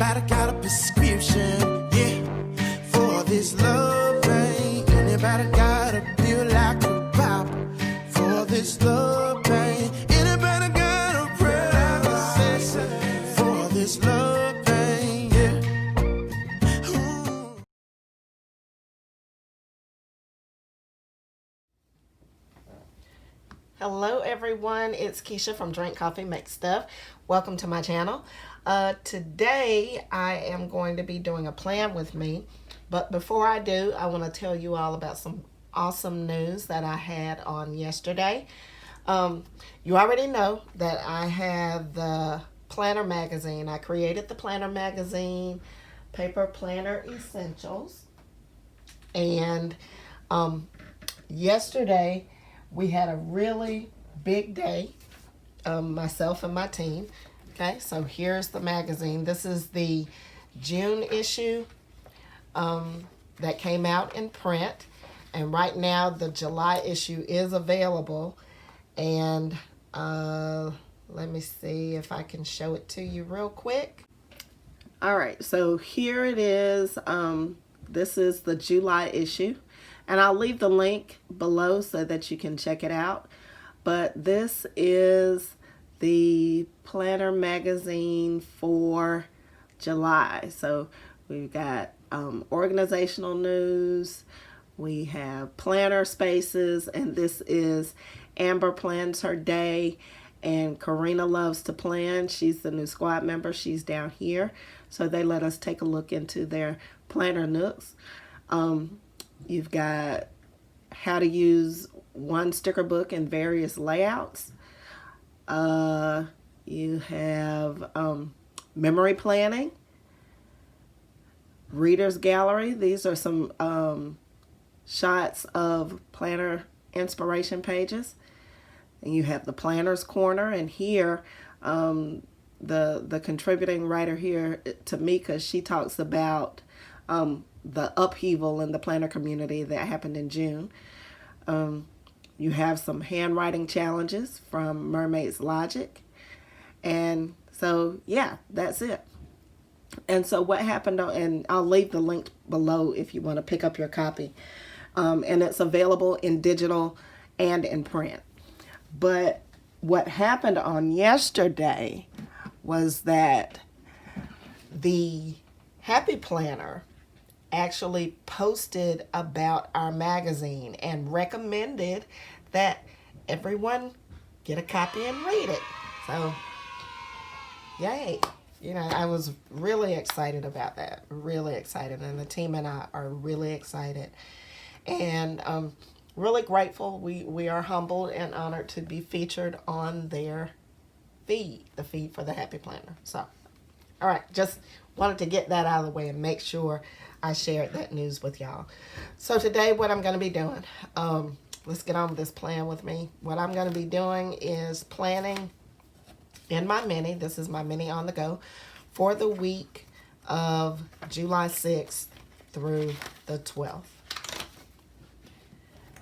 Anybody got a prescription, yeah, for this love pain? Anybody got a pill like a pop for this love pain? Anybody got a prayer for this love pain, yeah? Ooh. Hello everyone, it's Keisha from Drink Coffee Make Stuff. Welcome to my channel. Today I am going to be doing a plan with me, but before I do, I want to tell you all about some awesome news that I had on yesterday. You already know that I have the planner magazine. I created the planner magazine, Paper Planner Essentials, and yesterday we had a really big day, myself and my team. Okay, so here's the magazine. This is the June issue that came out in print. And right now the July issue is available. And let me see if I can show it to you real quick. All right, so here it is. This is the July issue. And I'll leave the link below so that you can check it out. But this is the planner magazine for July. So we've got organizational news, we have planner spaces, and this is Amber Plans Her Day, and Karina Loves to Plan. She's the new squad member. She's down here. So they let us take a look into their planner nooks. You've got how to use one sticker book in various layouts. You have memory planning, reader's gallery. These are some shots of planner inspiration pages. And you have the planner's corner, and here the contributing writer here, Tamika, she talks about the upheaval in the planner community that happened in June. You have some handwriting challenges from Mermaid's Logic. And so, yeah, that's it. And so what happened, and I'll leave the link below if you want to pick up your copy. And it's available in digital and in print. But what happened on yesterday was that the Happy Planner actually posted about our magazine and recommended that everyone get a copy and read it. So, yay. You know, I was really excited about that. Really excited. And the team and I are really excited. And really grateful. We are humbled and honored to be featured on their feed, the feed for the Happy Planner. So, all right, just wanted to get that out of the way and make sure I shared that news with y'all. So today what I'm going to be doing, let's get on with this plan with me. What I'm going to be doing is planning in my mini. This is my mini on the go for the week of July 6th through the 12th.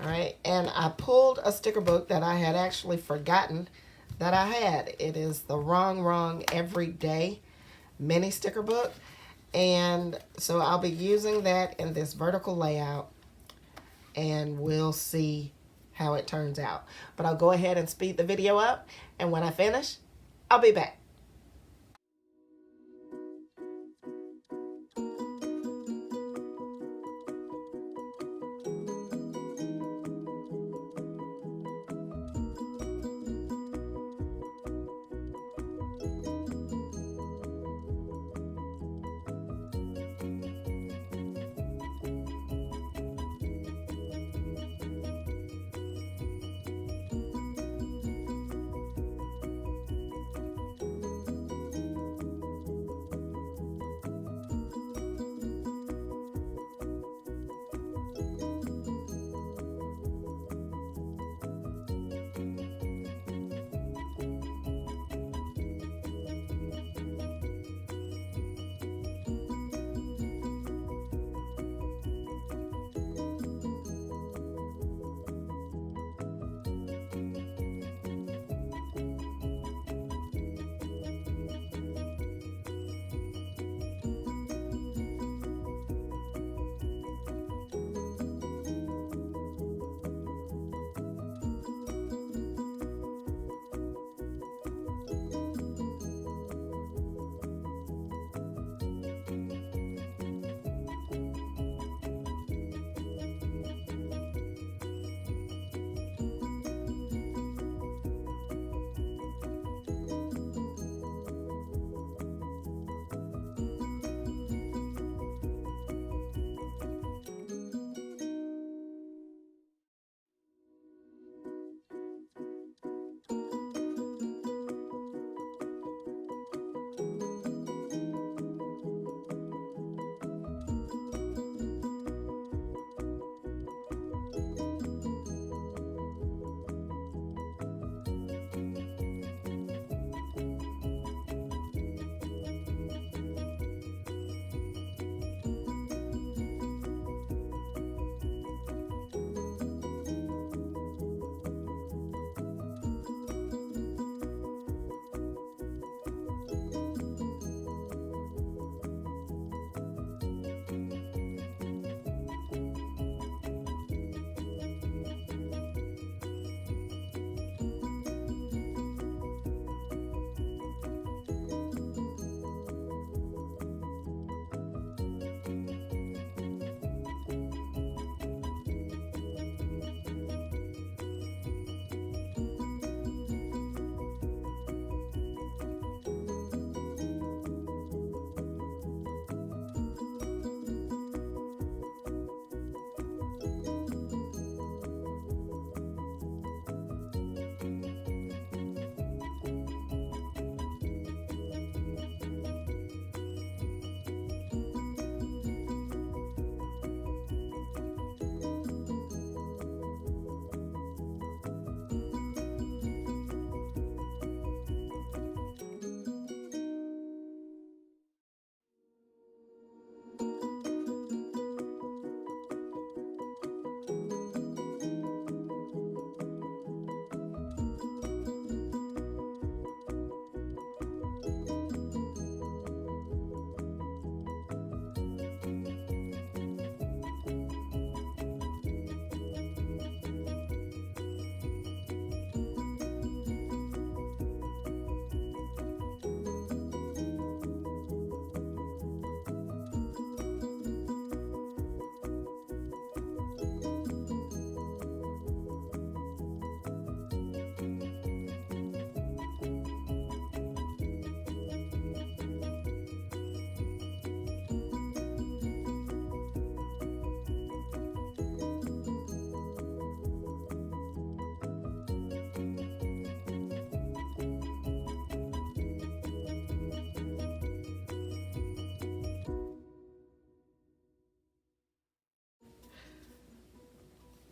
All right, and I pulled a sticker book that I had actually forgotten that I had. It is the Rongrong Everyday Mini sticker book. And so I'll be using that in this vertical layout, and we'll see how it turns out. But I'll go ahead and speed the video up, and when I finish, I'll be back.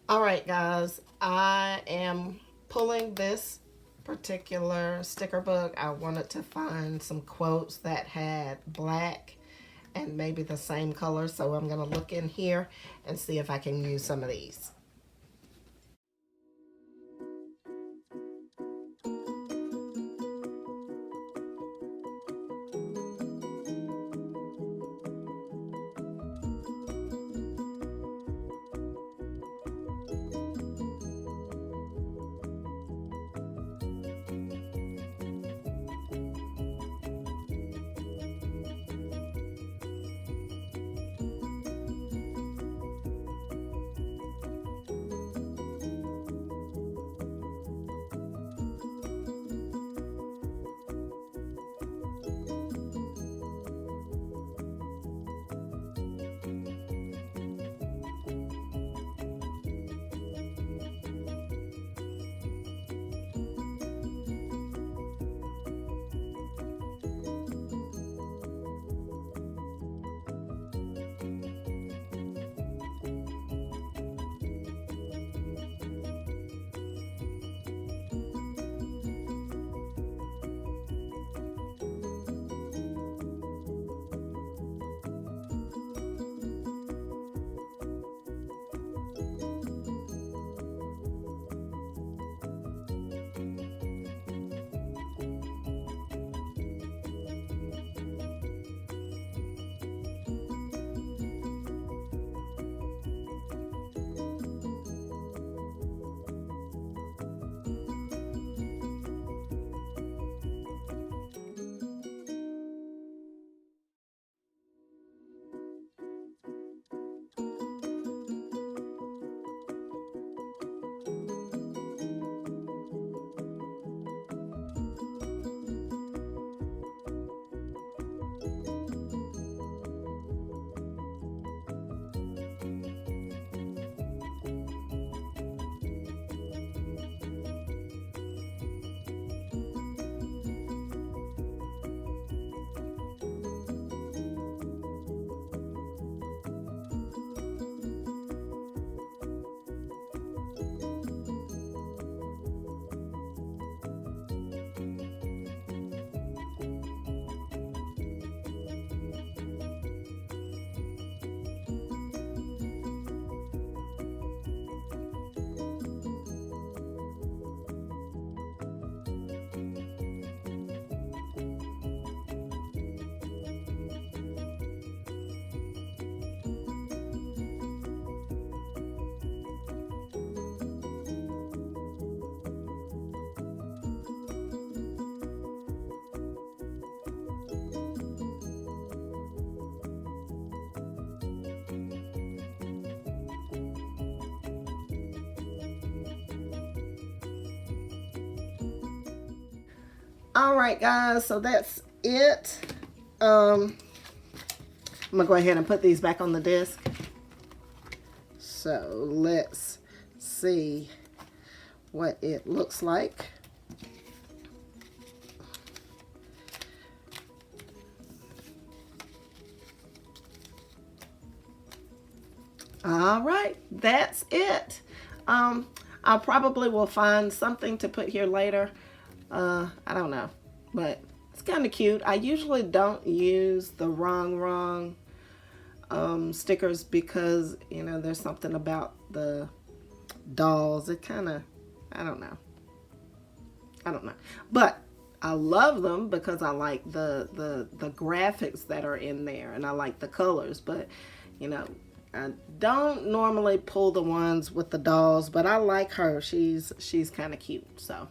All right, guys, I am pulling this particular sticker book. I wanted to find some quotes that had black and maybe the same color, so I'm going to look in here and see if I can use some of these. All right, guys, so that's it. I'm gonna go ahead and put these back on the disc. So let's see what it looks like. All right, that's it. I probably will find something to put here later. I don't know, but it's kind of cute. I usually don't use the Rongrong stickers because, you know, there's something about the dolls. It kind of, I don't know. But I love them because I like the graphics that are in there, and I like the colors. But, you know, I don't normally pull the ones with the dolls, but I like her. She's kind of cute. So,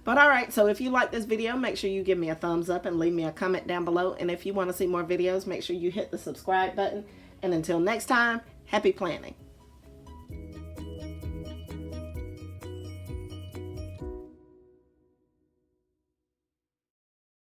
but all right, so if you like this video, make sure you give me a thumbs up and leave me a comment down below. And if you want to see more videos, make sure you hit the subscribe button. And until next time, happy planning.